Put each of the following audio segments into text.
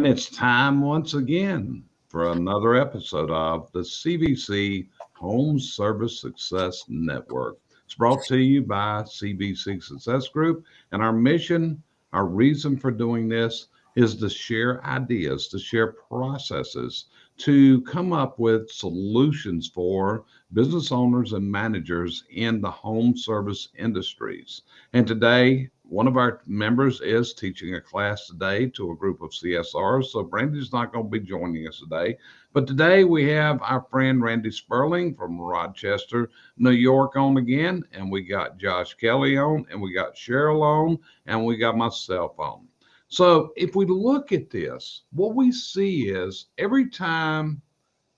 And it's time once again for another episode of the CVC Home Service Success Network. It's brought to you by CVC Success Group. And our mission, our reason for doing this is to share ideas, to share processes, to come up with solutions for business owners and managers in the home service industries. And today, one of our members is teaching a class today to a group of CSRs. So Brandy's not going to be joining us today. But today we have our friend Randy Sperling from Rochester, New York on again. And we got Josh Kelly on, and we got Cheryl on, and we got myself on. So if we look at this, what we see is every time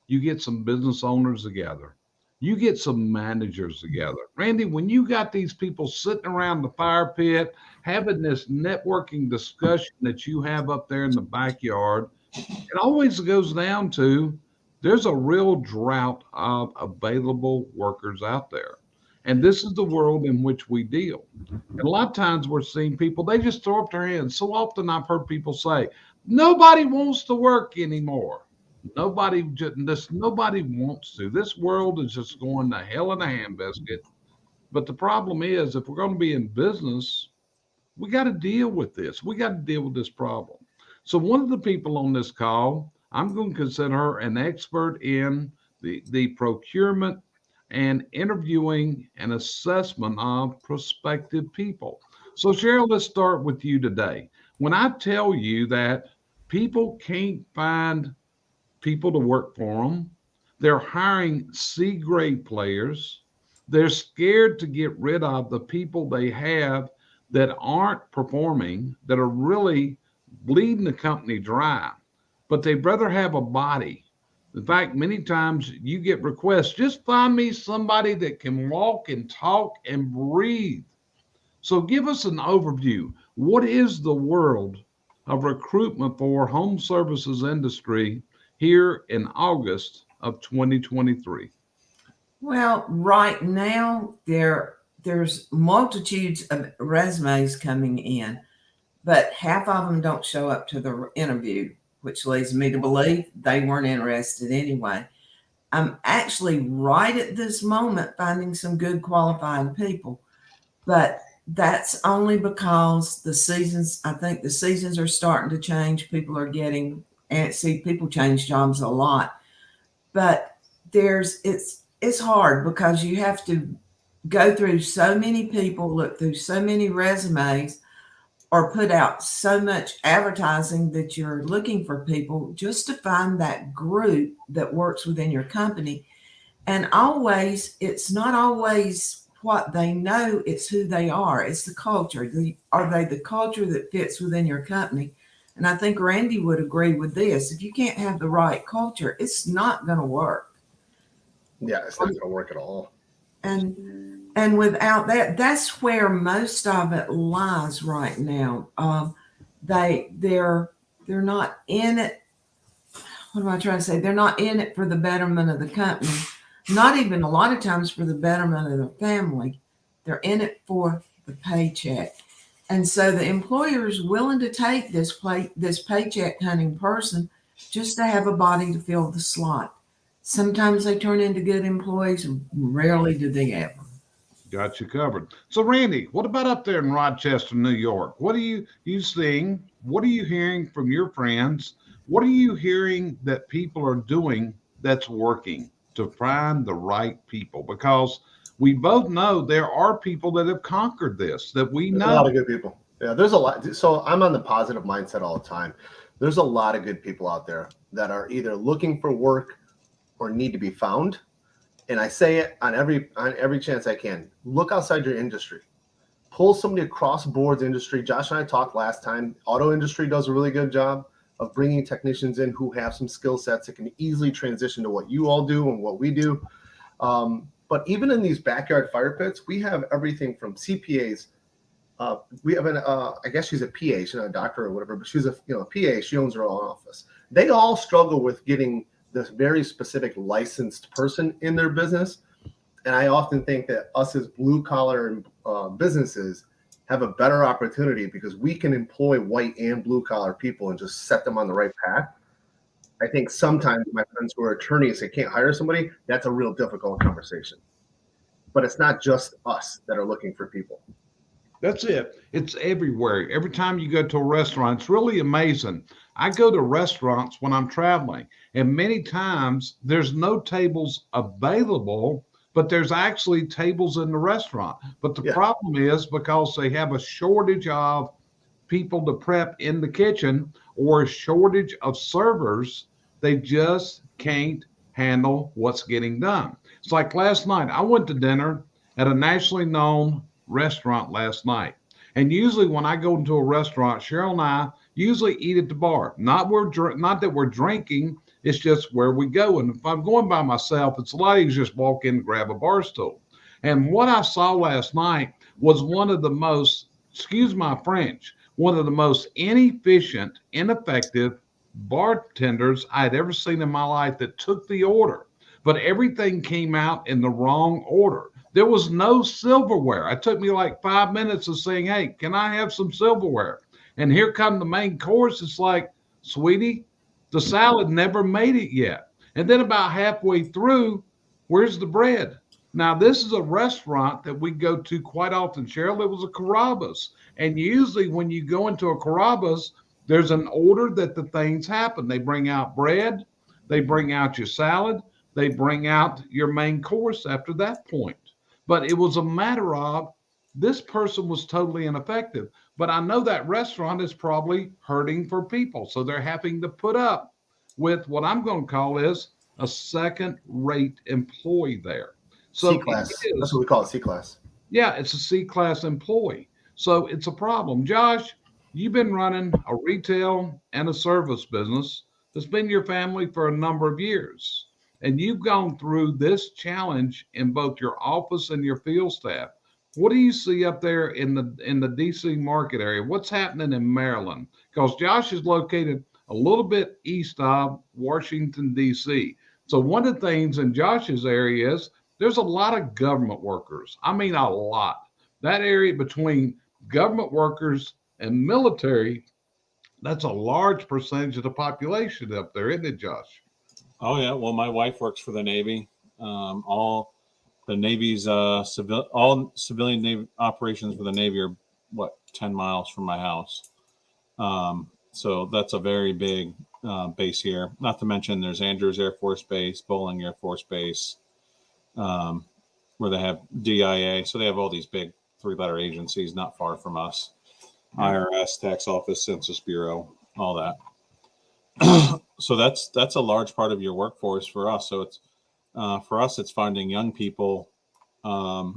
you get some business owners together, you get some managers together. Randy, when you got these people sitting around the fire pit having this networking discussion that you have up there in the backyard, it always goes down to there's a real drought of available workers out there. And this is the world in which we deal. And a lot of times we're seeing people, they just throw up their hands. So often I've heard people say, nobody wants to work anymore. Nobody wants to. This world is just going to hell in a handbasket. But the problem is, if we're going to be in business, we got to deal with this. We got to deal with this problem. So one of the people on this call, I'm going to consider her an expert in the procurement and interviewing and assessment of prospective people. So Cheryl, let's start with you today. When I tell you that people can't find people to work for them, they're hiring C-grade players, they're scared to get rid of the people they have that aren't performing, that are really bleeding the company dry, but they'd rather have a body. In fact, many times you get requests, just find me somebody that can walk and talk and breathe. So give us an overview. What is the world of recruitment for home services industry here in August of 2023? Well, right now there's multitudes of resumes coming in, but half of them don't show up to the interview, which leads me to believe they weren't interested anyway. I'm actually right at this moment finding some good qualified people, but that's only because I think the seasons are starting to change. People are getting, and see, people change jobs a lot, but it's hard because you have to go through so many people, look through so many resumes, or put out so much advertising that you're looking for people just to find that group that works within your company. And always, it's not always what they know, it's who they are. It's the culture. Are they the culture that fits within your company? And I think Randy would agree with this. If you can't have the right culture, it's not going to work. Yeah, it's not going to work at all. And without that, that's where most of it lies right now. They're not in it. What am I trying to say? They're not in it for the betterment of the company. Not even a lot of times for the betterment of the family. They're in it for the paycheck. And so the employer is willing to take this paycheck hunting person just to have a body to fill the slot. Sometimes they turn into good employees. Rarely do they ever. Got you covered. So Randy, what about up there in Rochester, New York? What are you seeing? What are you hearing from your friends? What are you hearing that people are doing that's working to find the right people? Because we both know there are people that have conquered this, that we know. There's a lot of good people. Yeah, there's a lot. So I'm on the positive mindset all the time. There's a lot of good people out there that are either looking for work or need to be found. And I say it on every chance I can. Look outside your industry. Pull somebody across boards industry. Josh and I talked last time. Auto industry does a really good job of bringing technicians in who have some skill sets that can easily transition to what you all do and what we do. But even in these backyard fire pits, we have everything from CPAs. We have I guess she's a PA, she's not a doctor or whatever, but she's a PA. She owns her own office. They all struggle with getting this very specific licensed person in their business. And I often think that us as blue collar businesses have a better opportunity because we can employ white and blue collar people and just set them on the right path. I think sometimes my friends who are attorneys, they can't hire somebody. That's a real difficult conversation. But it's not just us that are looking for people. That's it. It's everywhere. Every time you go to a restaurant, it's really amazing. I go to restaurants when I'm traveling, and many times there's no tables available, but there's actually tables in the restaurant. But the problem is because they have a shortage of people to prep in the kitchen or a shortage of servers, they just can't handle what's getting done. It's like last night, I went to dinner at a nationally known restaurant last night. And usually when I go into a restaurant, Cheryl and I usually eat at the bar. Not that we're drinking, it's just where we go. And if I'm going by myself, it's a lot easier to just walk in and grab a bar stool. And what I saw last night was one of the most, excuse my French, one of the most inefficient, ineffective bartenders I'd ever seen in my life that took the order. But everything came out in the wrong order. There was no silverware. It took me like 5 minutes of saying, hey, can I have some silverware? And here come the main course. It's like, sweetie, the salad never made it yet. And then about halfway through, where's the bread? Now, this is a restaurant that we go to quite often, Cheryl. It was a Carrabba's. And usually when you go into a Carrabba's, there's an order that the things happen. They bring out bread. They bring out your salad. They bring out your main course after that point. But it was a matter of this person was totally ineffective. But I know that restaurant is probably hurting for people. So they're having to put up with what I'm going to call is a second-rate employee there. So C-class. That's what we call it, C-class. Yeah, it's a C-class employee. So it's a problem. Josh, you've been running a retail and a service business that's been your family for a number of years. And you've gone through this challenge in both your office and your field staff. What do you see up there in the DC market area? What's happening in Maryland? Because Josh is located a little bit east of Washington, DC. So one of the things in Josh's area is there's a lot of government workers. I mean, a lot. That area between government workers and military, that's a large percentage of the population up there, isn't it, Josh? Oh yeah. Well, my wife works for the Navy. All the Navy's all civilian Navy operations for the Navy are 10 miles from my house. So that's a very big base here. Not to mention there's Andrews Air Force Base, Bowling Air Force Base, where they have DIA. So they have all these big 3-letter agencies not far from us. IRS, Tax Office, Census Bureau, all that. So that's a large part of your workforce for us. So it's for us, it's finding young people, who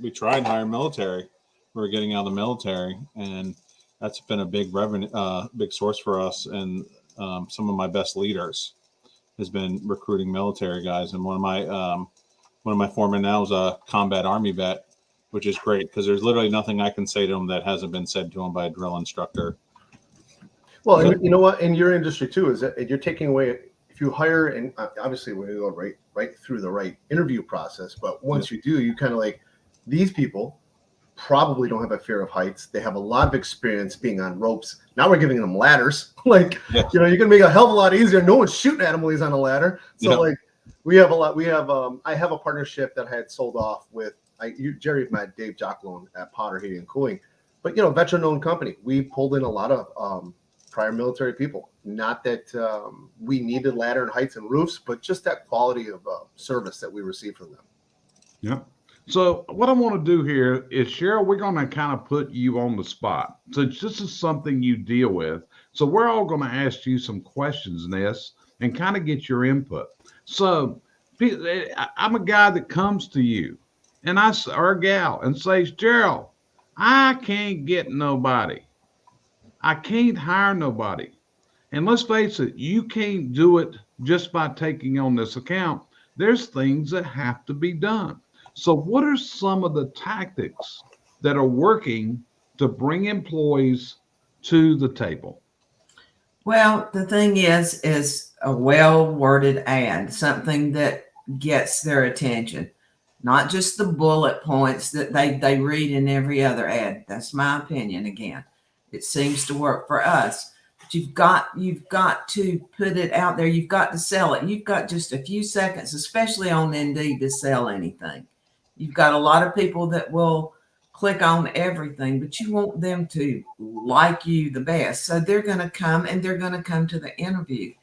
we try and hire military. We're getting out of the military, and that's been a big revenue, big source for us. And some of my best leaders has been recruiting military guys. And one of my foremen now is a combat Army vet, which is great because there's literally nothing I can say to him that hasn't been said to him by a drill instructor. Well, and you know what? In your industry too, is that you're taking away. If you hire, and obviously we go right through the right interview process, but once you do, you kind of like these people probably don't have a fear of heights. They have a lot of experience being on ropes. Now we're giving them ladders. Like, you're going to make a hell of a lot easier. No one's shooting at him while he's on a ladder. So like we have a lot. We have I have a partnership that I had sold off with Jerry met Dave Jocklone at Potter Heating and Cooling, but veteran owned company. We pulled in a lot of prior military people. Not that we needed ladder and heights and roofs, but just that quality of service that we received from them. Yeah. So what I want to do here is, Cheryl, we're going to kind of put you on the spot. So this is something you deal with. So we're all going to ask you some questions in this and kind of get your input. So I'm a guy that comes to you and or a gal and says, Gerald, I can't get nobody. I can't hire nobody. And let's face it, you can't do it just by taking on this account. There's things that have to be done. So what are some of the tactics that are working to bring employees to the table? Well, the thing is a well-worded ad, something that gets their attention. not just the bullet points that they read in every other ad. That's my opinion. Again, it seems to work for us. But you've got to put it out there. You've got to sell it. You've got just a few seconds, especially on Indeed, to sell anything. You've got a lot of people that will click on everything, but you want them to like you the best. So they're going to come, and they're going to come to the interview.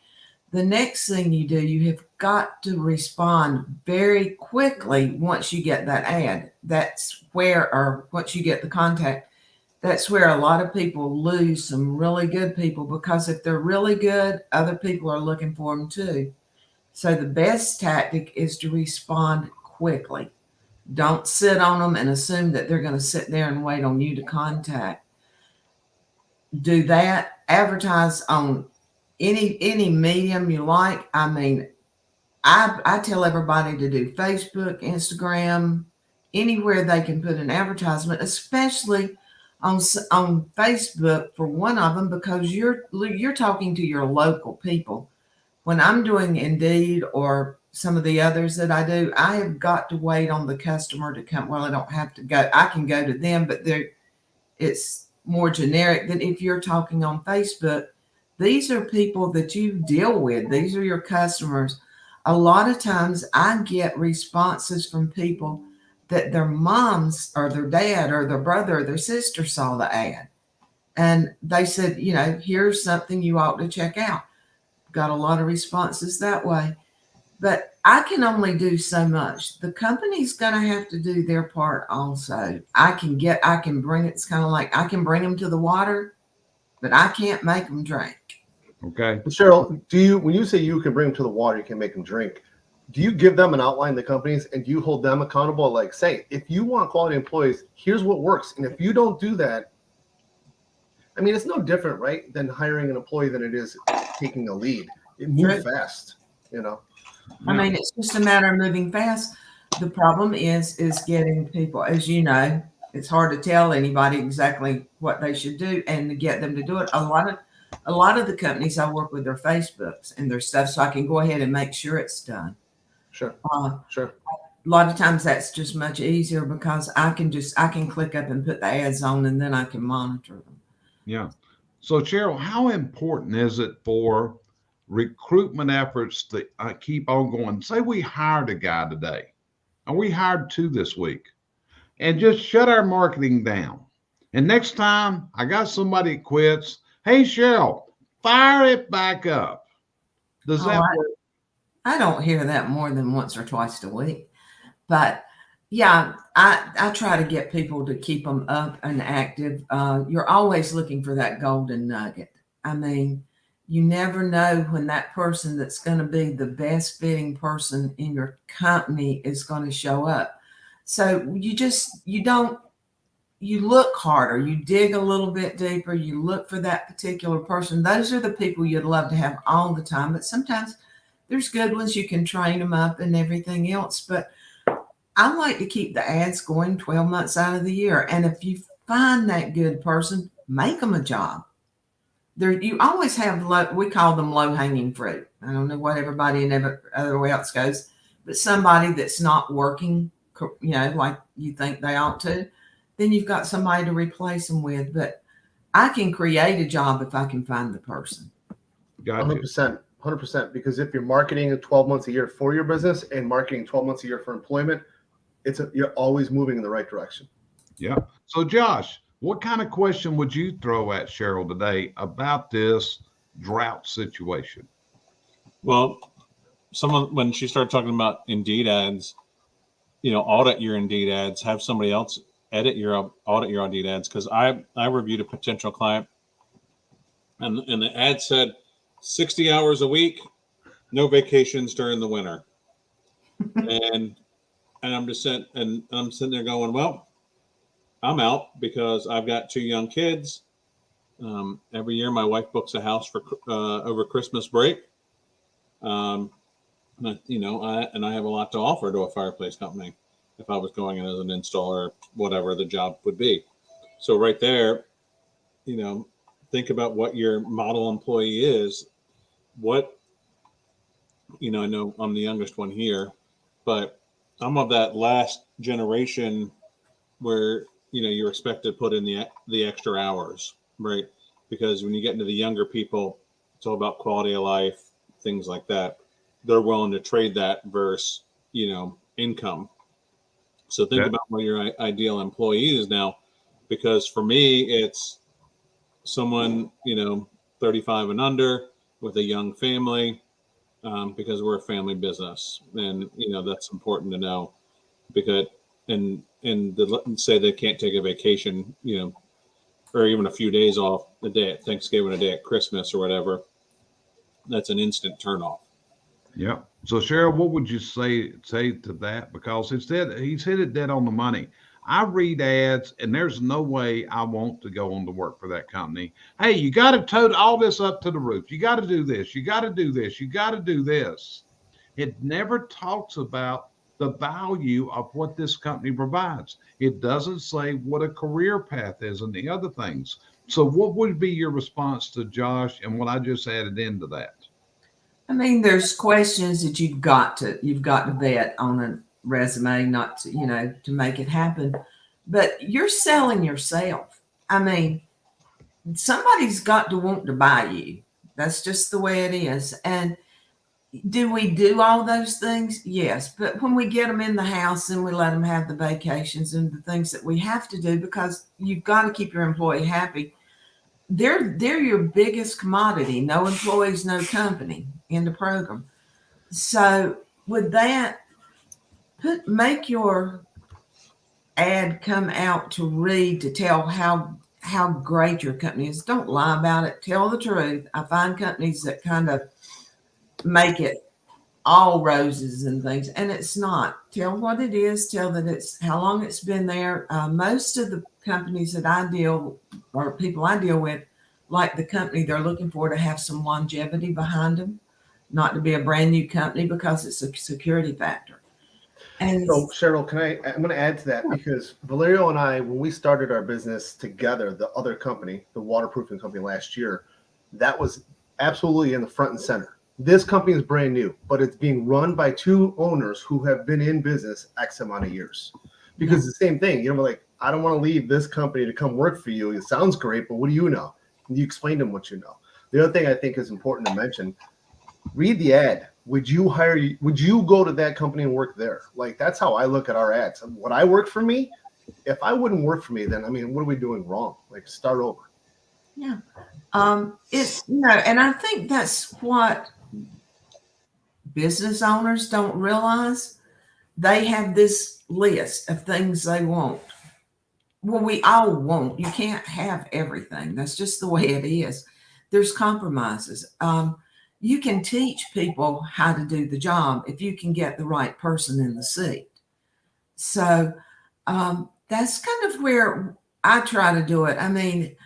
The next thing you do, you have got to respond very quickly once you get that ad. That's where, or once you get the contact, that's where a lot of people lose some really good people, because if they're really good, other people are looking for them too. So the best tactic is to respond quickly. Don't sit on them and assume that they're going to sit there and wait on you to contact. Do that. Advertise on any medium you like. I mean, I tell everybody to do Facebook, Instagram, anywhere they can put an advertisement, especially on Facebook for one of them, because you're talking to your local people. When I'm doing Indeed or some of the others that I do, I have got to wait on the customer to come. Well, I don't have to go. I can go to them, but it's more generic than if you're talking on Facebook. These are people that you deal with. These are your customers. A lot of times I get responses from people that their moms or their dad or their brother or their sister saw the ad. And they said, here's something you ought to check out. Got a lot of responses that way. But I can only do so much. The company's going to have to do their part also. I can bring, it's kind of like I can bring them to the water, but I can't make them drink. Okay. Cheryl, when you say you can bring them to the water, you can make them drink, do you give them an outline of the companies, and do you hold them accountable? Like, say, if you want quality employees, here's what works. And if you don't do that, I mean, it's no different, right, than hiring an employee than it is taking a lead. It moves fast, I mean, it's just a matter of moving fast. The problem is getting people, as you know, it's hard to tell anybody exactly what they should do and to get them to do it. A lot of the companies I work with, their Facebooks and their stuff, so I can go ahead and make sure it's done. Sure. Sure. A lot of times that's just much easier because I can click up and put the ads on, and then I can monitor them. Yeah. So Cheryl, how important is it for recruitment efforts to keep on going? Say we hired a guy today, and we hired two this week, and just shut our marketing down. And next time I got somebody that quits, hey Cheryl, fire it back up. Does that work? I don't hear that more than once or twice a week, but yeah, I try to get people to keep them up and active. You're always looking for that golden nugget. I mean, you never know when that person that's going to be the best fitting person in your company is going to show up. So you look harder, you dig a little bit deeper, you look for that particular person. Those are the people you'd love to have all the time, but sometimes there's good ones. You can train them up and everything else, but I like to keep the ads going 12 months out of the year. And if you find that good person, make them a job. You always have, we call them low-hanging fruit. I don't know what everybody and everywhere else goes, but somebody that's not working, like you think they ought to, then you've got somebody to replace them with. But I can create a job if I can find the person. Gotcha. 100%. Because if you're marketing 12 months a year for your business and marketing 12 months a year for employment, you're always moving in the right direction. Yeah. So Josh, what kind of question would you throw at Cheryl today about this drought situation? Well, when she started talking about Indeed ads, audit your Indeed ads, have somebody else audit your Indeed ads. Cause I reviewed a potential client and the ad said 60 hours a week, no vacations during the winter. And I'm sitting there going, well, I'm out because I've got two young kids. Every year, my wife books a house for over Christmas break. I have a lot to offer to a fireplace company if I was going in as an installer, whatever the job would be. So right there, think about what your model employee is. I know I'm the youngest one here, but I'm of that last generation where, you know, you're expected to put in the extra hours, right? Because when you get into the younger people, it's all about quality of life, things like that. They're willing to trade that versus, you know, income. So think Okay. about what your ideal employee is now, because for me, it's someone, you know, 35 and under with a young family, because we're a family business, and you know that's important to know. Because say they can't take a vacation, you know, or even a few days off, a day at Thanksgiving, a day at Christmas, or whatever, that's an instant turnoff. Yeah. So Cheryl, what would you say to that? Because instead he's hit it dead on the money. I read ads and there's no way I want to go on to work for that company. Hey, you got to tote all this up to the roof. You got to do this. You got to do this. You got to do this. It never talks about the value of what this company provides. It doesn't say what a career path is and the other things. So what would be your response to Josh and what I just added into that? I mean, there's questions that you've got to vet on a resume, not to, you know, to make it happen. But you're selling yourself. I mean, somebody's got to want to buy you. That's just the way it is. And do we do all those things? Yes. But when we get them in the house and we let them have the vacations and the things that we have to do, because you've got to keep your employee happy, they're your biggest commodity. No employees, no company in the program. So with that, make your ad come out to read, to tell how great your company is. Don't lie about it. Tell the truth. I find companies that kind of make it all roses and things, and it's not. Tell what it is. Tell that it's how long it's been there. Most of the companies that I deal, or people I deal with, like the company they're looking for to have some longevity behind them, not to be a brand new company, because it's a security factor. And So Cheryl, I'm going to add to that, because Valerio and I, when we started our business together, the other company, the waterproofing company last year, that was absolutely in the front and center. This company is brand new, but it's being run by two owners who have been in business X amount of years. Because it's the same thing, you know, like, I don't want to leave this company to come work for you. It sounds great, but what do you know? And you explain to them what you know. The other thing I think is important to mention, read the ad. Would you go to that company and work there? Like, that's how I look at our ads. Would I work for me? If I wouldn't work for me, then I mean, what are we doing wrong? Like, start over. yeah, it's, you know, and I think that's what business owners don't realize. They have this list of things they want. Well, we all want. You can't have everything. That's just the way it is. There's compromises. You can teach people how to do the job if you can get the right person in the seat. So that's kind of where I try to do it. I mean,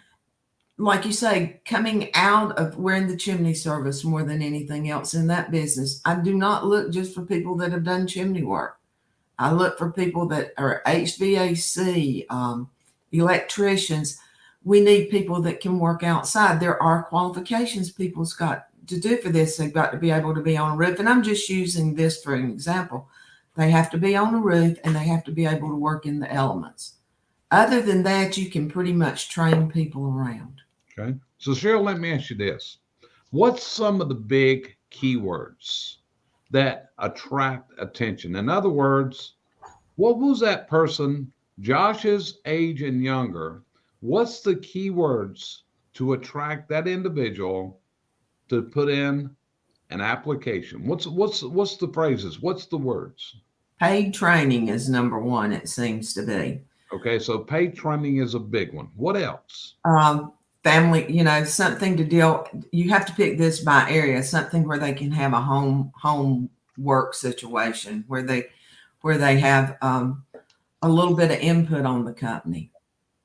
like you say, coming out of, we're in the chimney service more than anything else in that business. I do not look just for people that have done chimney work. I look for people that are HVAC, electricians. We need people that can work outside. There are qualifications people's got to do for this. They've got to be able to be on a roof. And I'm just using this for an example. They have to be on a roof and they have to be able to work in the elements. Other than that, you can pretty much train people around. Okay. So Cheryl, let me ask you this. What's some of the big keywords that attract attention? In other words, what was that person, Josh's age and younger? What's the keywords to attract that individual to put in an application? What's the phrases? What's the words? Paid training is number one, it seems to be. Okay, so paid training is a big one. What else? Family, you know, something to deal. You have to pick this by area, something where they can have a home work situation where they have a little bit of input on the company.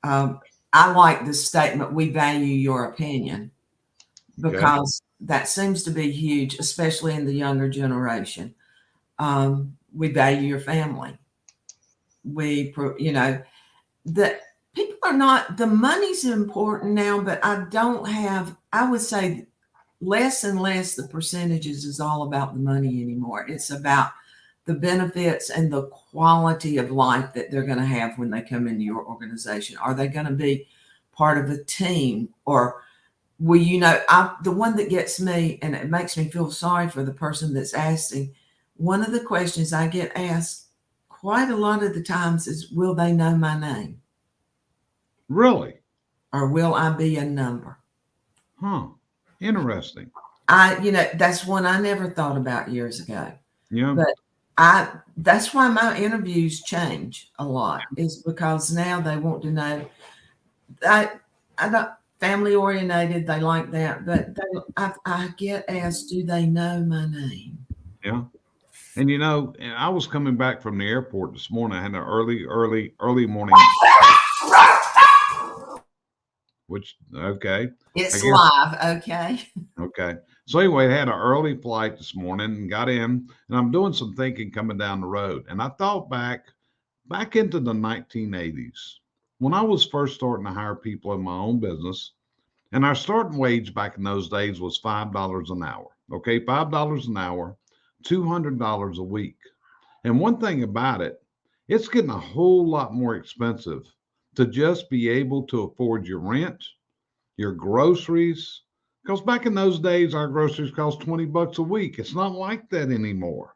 I like this statement, we value your opinion, because that seems to be huge, especially in the younger generation. We value your family. You know, that people are not, the money's important now, but I would say less and less the percentages is all about the money anymore. It's about the benefits and the quality of life that they're going to have when they come into your organization. Are they going to be part of a team? Or will the one that gets me, and it makes me feel sorry for the person that's asking, one of the questions I get asked quite a lot of the times is, will they know my name? Really? Or will I be a number? Huh. Interesting. That's one I never thought about years ago. Yeah. But that's why my interviews change a lot, is because now they want to know. I don't family oriented, they like that, but I get asked, do they know my name? Yeah. And and I was coming back from the airport this morning. I had an early morning, okay. It's I guess, live, okay. okay. So anyway, I had an early flight this morning and got in, and I'm doing some thinking coming down the road. And I thought back into the 1980s when I was first starting to hire people in my own business. And our starting wage back in those days was $5 an hour. Okay, $5 an hour, $200 a week. And one thing about it, it's getting a whole lot more expensive to just be able to afford your rent, your groceries. Because back in those days, our groceries cost $20 a week. It's not like that anymore.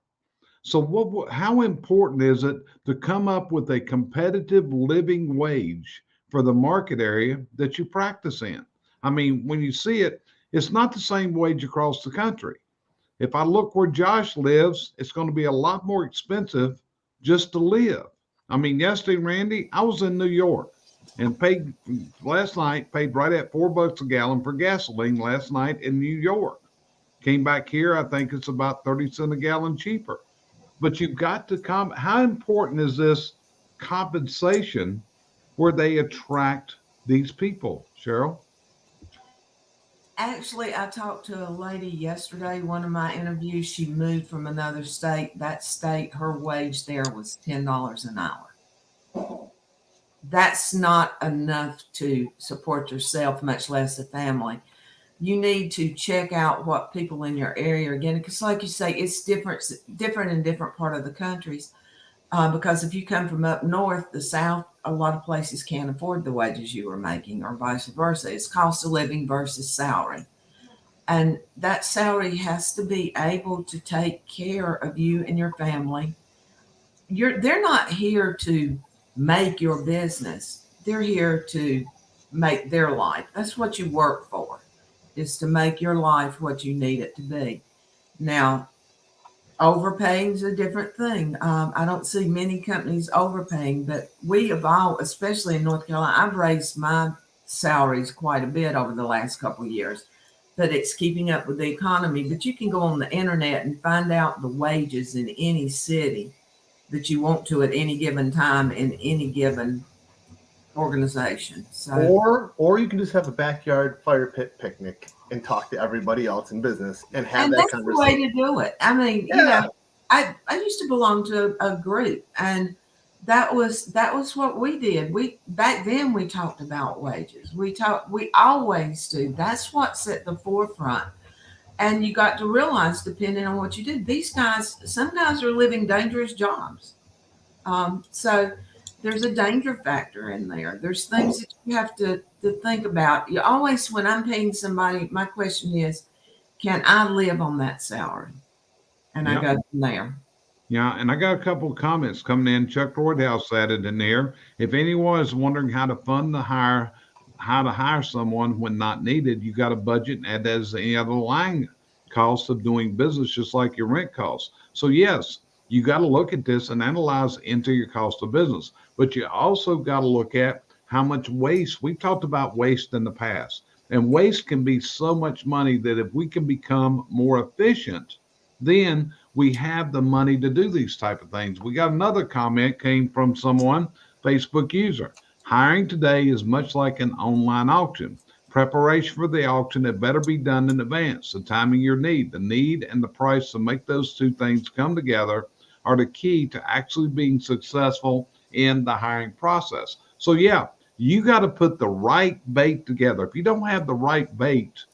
So how important is it to come up with a competitive living wage for the market area that you practice in? I mean, when you see it, it's not the same wage across the country. If I look where Josh lives, it's going to be a lot more expensive just to live. I mean, yesterday, Randy, I was in New York and paid right at $4 a gallon for gasoline last night in New York. Came back here, I think it's about 30 cents a gallon cheaper. But you've got to how important is this compensation where they attract these people, Cheryl? Actually, I talked to a lady yesterday, one of my interviews. She moved from another state. That state, her wage there was $10 an hour. That's not enough to support yourself, much less a family. You need to check out what people in your area are getting, because like you say, it's different in different part of the countries. Because if you come from up north, the south, a lot of places can't afford the wages you were making, or vice versa. It's cost of living versus salary. And that salary has to be able to take care of you and your family. They're not here to make your business. They're here to make their life. That's what you work for, is to make your life what you need it to be. Now, overpaying is a different thing. I don't see many companies overpaying, but we have all, especially in North Carolina, I've raised my salaries quite a bit over the last couple of years, but it's keeping up with the economy. But you can go on the internet and find out the wages in any city that you want to at any given time in any given organization. So, or you can just have a backyard fire pit picnic and talk to everybody else in business and have that that's conversation. the way to do it. I mean, I used to belong to a group, and that was what we did. Back then we talked about wages. We always do. That's what's at the forefront. And you got to realize, depending on what you did, some guys are living dangerous jobs. So there's a danger factor in there. There's things that you have to think about. You always, when I'm paying somebody, my question is, can I live on that salary? And I go from there. Yeah, and I got a couple of comments coming in. Chuck Roydhouse added in there. If anyone is wondering how to hire someone when not needed, you got to budget and add that as any other line cost of doing business, just like your rent costs. So yes, you got to look at this and analyze into your cost of business, but you also got to look at how much waste. We've talked about waste in the past, and waste can be so much money that if we can become more efficient, then we have the money to do these type of things. We got another comment came from someone, Facebook user. Hiring today is much like an online auction. Preparation for the auction had better be done in advance. The timing your need, the need and the price to make those two things come together are the key to actually being successful in the hiring process. So yeah, you got to put the right bait together. If you don't have the right bait,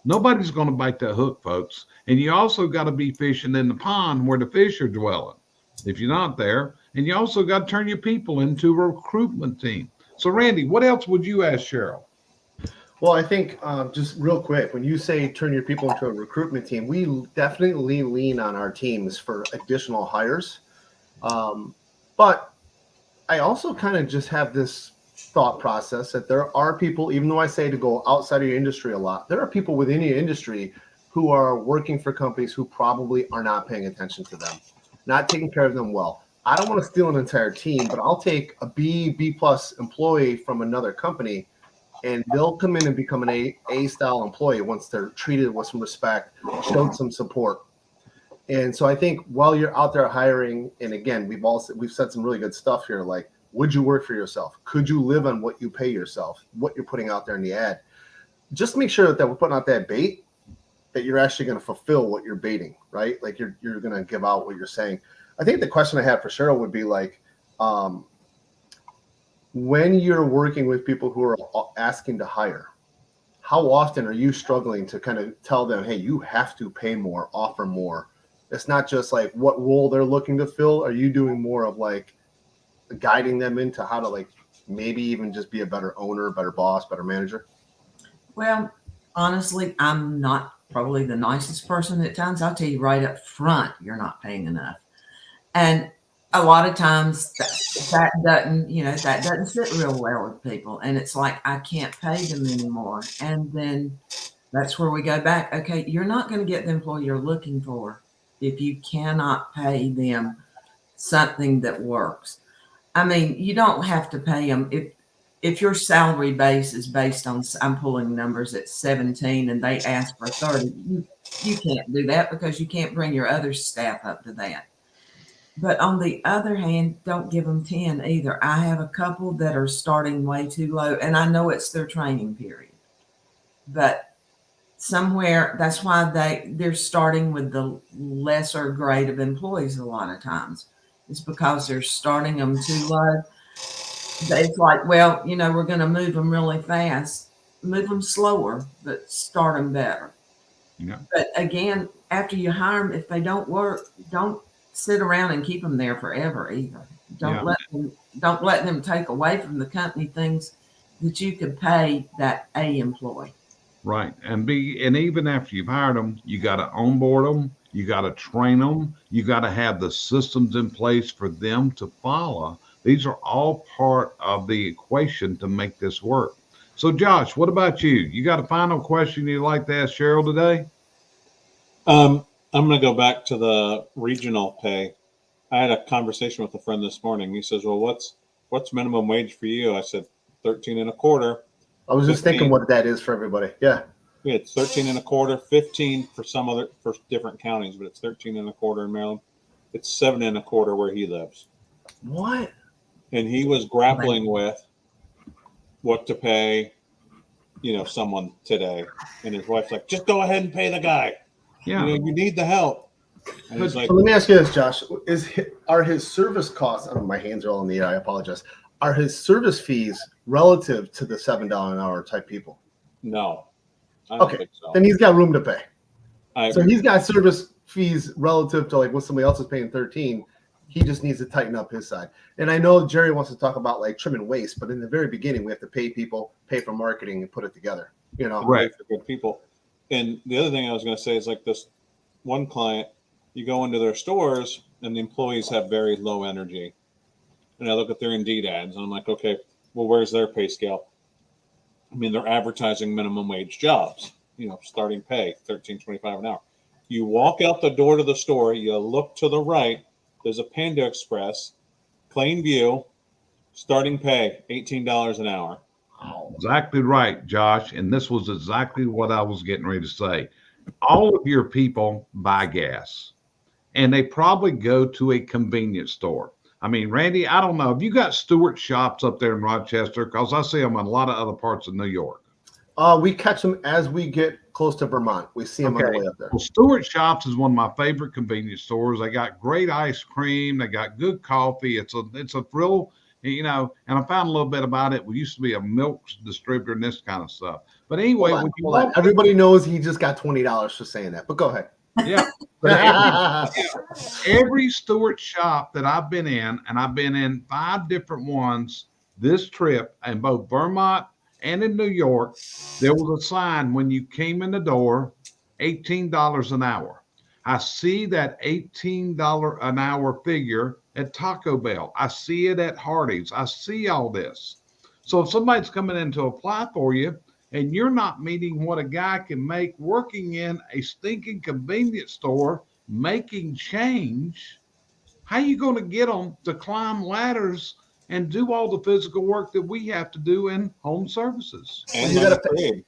nobody's going to bite that hook, folks. And you also got to be fishing in the pond where the fish are dwelling. if you're not there. And you also got to turn your people into a recruitment team. So, Randy, what else would you ask Cheryl? Well, I think just real quick, when you say turn your people into a recruitment team, we definitely lean on our teams for additional hires. But I also kind of just have this thought process that there are people, even though I say to go outside of your industry a lot, there are people within your industry who are working for companies who probably are not paying attention to them, not taking care of them well. I don't want to steal an entire team, but I'll take a B plus employee from another company, and they'll come in and become an A style employee once they're treated with some respect, showed some support. And so I think while you're out there hiring, and again, we've said some really good stuff here, like, would you work for yourself? Could you live on what you pay yourself, what you're putting out there in the ad? Just make sure that we're putting out that bait, that you're actually going to fulfill what you're baiting, right? Like you're going to give out what you're saying. I think the question I have for Cheryl would be like, when you're working with people who are asking to hire, how often are you struggling to kind of tell them, hey, you have to pay more, offer more? It's not just like what role they're looking to fill. Are you doing more of like guiding them into how to like maybe even just be a better owner, better boss, better manager? Well, honestly, I'm not probably the nicest person at times. I'll tell you right up front, you're not paying enough. And a lot of times that doesn't sit real well with people. And it's like, I can't pay them anymore. And then that's where we go back. Okay, you're not going to get the employee you're looking for if you cannot pay them something that works. I mean, you don't have to pay them if your salary base is based on, I'm pulling numbers at 17 and they ask for 30. You can't do that because you can't bring your other staff up to that. But on the other hand, don't give them 10 either. I have a couple that are starting way too low, and I know it's their training period. But somewhere, that's why they're starting with the lesser grade of employees a lot of times. It's because they're starting them too low. It's like, well, we're going to move them really fast. Move them slower, but start them better. Yeah. But again, after you hire them, if they don't work, don't sit around and keep them there forever either. Don't let them take away from the company things that you could pay that A employee. Right. And even after you've hired them, you got to onboard them. You got to train them. You got to have the systems in place for them to follow. These are all part of the equation to make this work. So, Josh, what about you? You got a final question you'd like to ask Cheryl today? I'm going to go back to the regional pay. I had a conversation with a friend this morning. He says, well, what's minimum wage for you? I said, 13 and a quarter. I was just thinking what that is for everybody. Yeah. It's 13 and a quarter, 15 for different counties, but it's 13 and a quarter in Maryland. It's 7 and a quarter where he lives. What? And he was grappling with what to pay, someone today. And his wife's like, just go ahead and pay the guy. Yeah. You need the help. And he's like, so let me ask you this, Josh. Are his service costs, I don't know, my hands are all in the air, I apologize. Are his service fees relative to the $7 an hour type people? No. I don't think so. Then he's got room to pay. So he's got service fees relative to like what somebody else is paying 13. He just needs to tighten up his side. And I know Jerry wants to talk about like trim and waste, but in the very beginning, we have to pay people, pay for marketing, and put it together. Right. For good people. And the other thing I was going to say is like this one client, you go into their stores and the employees have very low energy. And I look at their Indeed ads and I'm like, okay, well, where's their pay scale? I mean, they're advertising minimum wage jobs, starting pay, $13.25 an hour. You walk out the door to the store, you look to the right, there's a Panda Express, plain view, starting pay, $18 an hour. Exactly right, Josh. And this was exactly what I was getting ready to say. All of your people buy gas, and they probably go to a convenience store. I mean, Randy, I don't know. Have you got Stewart shops up there in Rochester? Because I see them in a lot of other parts of New York. We catch them as we get close to Vermont. We see them on the way up there. Well, Stewart Shops is one of my favorite convenience stores. They got great ice cream. They got good coffee. It's a real, and I found a little bit about it. We used to be a milk distributor and this kind of stuff. But anyway, everybody knows he just got $20 for saying that. But go ahead. Yeah. But every Stewart shop that I've been in, and I've been in 5 different ones this trip in both Vermont and in New York, there was a sign when you came in the door, $18 an hour. I see that $18 an hour figure at Taco Bell. I see it at Hardee's. I see all this. So if somebody's coming in to apply for you and you're not meeting what a guy can make working in a stinking convenience store, making change, how you going to get them to climb ladders and do all the physical work that we have to do in home services? And you learn gotta a trade.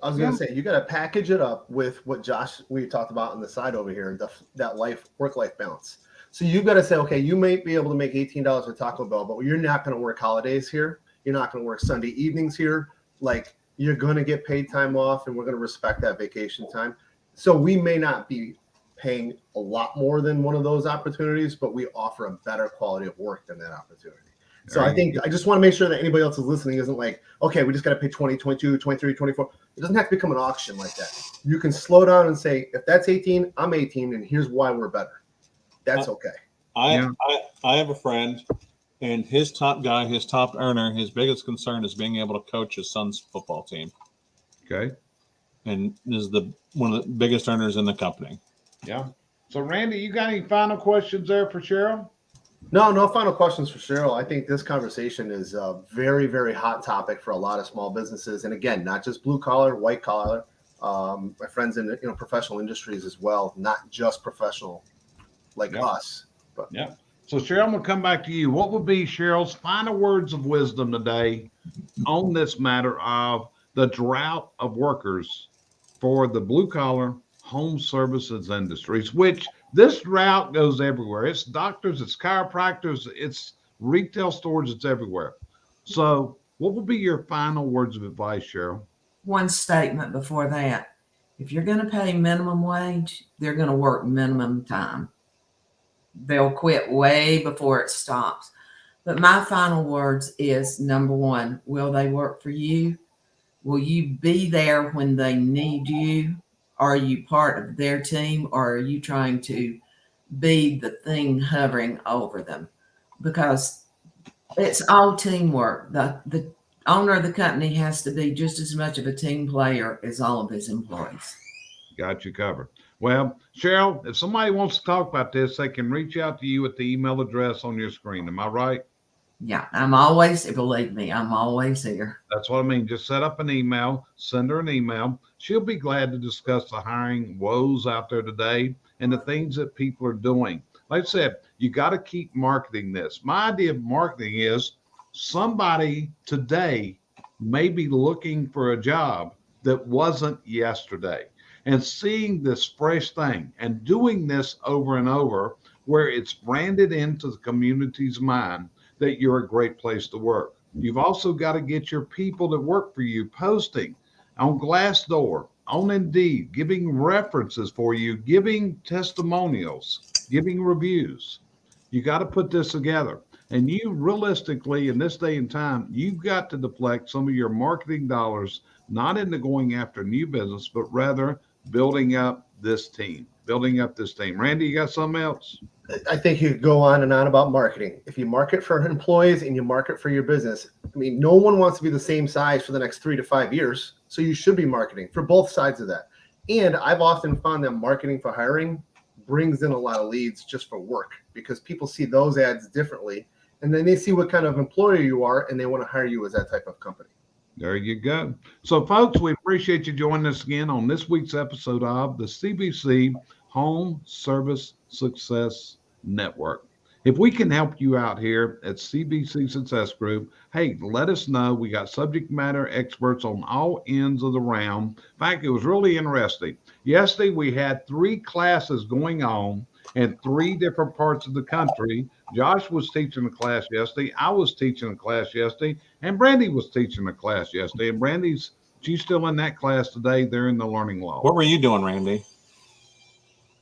I was going to say, you got to package it up with what Josh, we talked about on the side over here, that work-life balance. So you've got to say, okay, you may be able to make $18 at Taco Bell, but you're not going to work holidays here. You're not going to work Sunday evenings here. Like, you're going to get paid time off, and we're going to respect that vacation time. So we may not be paying a lot more than one of those opportunities, but we offer a better quality of work than that opportunity. So I think I just want to make sure that anybody else is listening isn't like, okay, we just got to pay 20, 22, 23, 24. It doesn't have to become an auction like that. You can slow down and say, if that's 18, I'm 18, and here's why we're better. That's okay. I have a friend, and his top guy, his top earner, his biggest concern is being able to coach his son's football team. Okay. And is one of the biggest earners in the company. Yeah. So Randy, you got any final questions there for Cheryl? No final questions for Cheryl. I think this conversation is a very, very hot topic for a lot of small businesses. And again, not just blue collar, white collar, my friends in professional industries as well, not just professional like us. But yeah. So Cheryl, I'm gonna come back to you. What would be Cheryl's final words of wisdom today on this matter of the drought of workers for the blue collar home services industries, which this drought goes everywhere. It's doctors, it's chiropractors, it's retail stores, it's everywhere. So what would be your final words of advice, Cheryl? One statement before that. If you're going to pay minimum wage, they're going to work minimum time. They'll quit way before it stops. But my final words is, number one, will they work for you? Will you be there when they need you? Are you part of their team, or are you trying to be the thing hovering over them? Because it's all teamwork. The owner of the company has to be just as much of a team player as all of his employees. Got you covered. Well, Cheryl, if somebody wants to talk about this, they can reach out to you at the email address on your screen. Am I right? Yeah, I'm always, believe me, I'm always here. That's what I mean. Just set up an email, send her an email. She'll be glad to discuss the hiring woes out there today and the things that people are doing. Like I said, you got to keep marketing this. My idea of marketing is somebody today may be looking for a job that wasn't yesterday, and seeing this fresh thing and doing this over and over where it's branded into the community's mind that you're a great place to work. You've also got to get your people that work for you posting on Glassdoor, on Indeed, giving references for you, giving testimonials, giving reviews. You got to put this together. And you realistically, in this day and time, you've got to deflect some of your marketing dollars, not into going after new business, but rather building up this team. Randy, you got something else? I think you could go on and on about marketing. If you market for employees and you market for your business, I mean, no one wants to be the same size for the next 3 to 5 years. So you should be marketing for both sides of that. And I've often found that marketing for hiring brings in a lot of leads just for work, because people see those ads differently. And then they see what kind of employer you are, and they want to hire you as that type of company. There you go. So, folks, we appreciate you joining us again on this week's episode of the CBC Home Service Success Network. If we can help you out here at CBC Success Group, hey, let us know. We got subject matter experts on all ends of the round. In fact, it was really interesting. Yesterday, we had 3 classes going on in 3 different parts of the country. Josh was teaching a class yesterday. I was teaching a class yesterday. And Brandy was teaching a class yesterday. And she's still in that class today. They're in the learning law. What were you doing, Randy?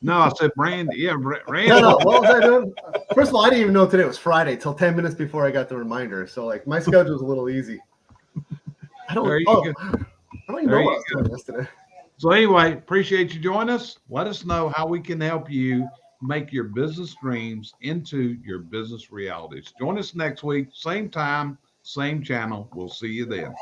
No, I said Brandy. Yeah, Randy. No, what was I doing? First of all, I didn't even know today was Friday till 10 minutes before I got the reminder. So, like, my schedule was a little easy. I don't even know what I was doing yesterday. So anyway, appreciate you joining us. Let us know how we can help you make your business dreams into your business realities. Join us next week, same time, same channel. We'll see you then.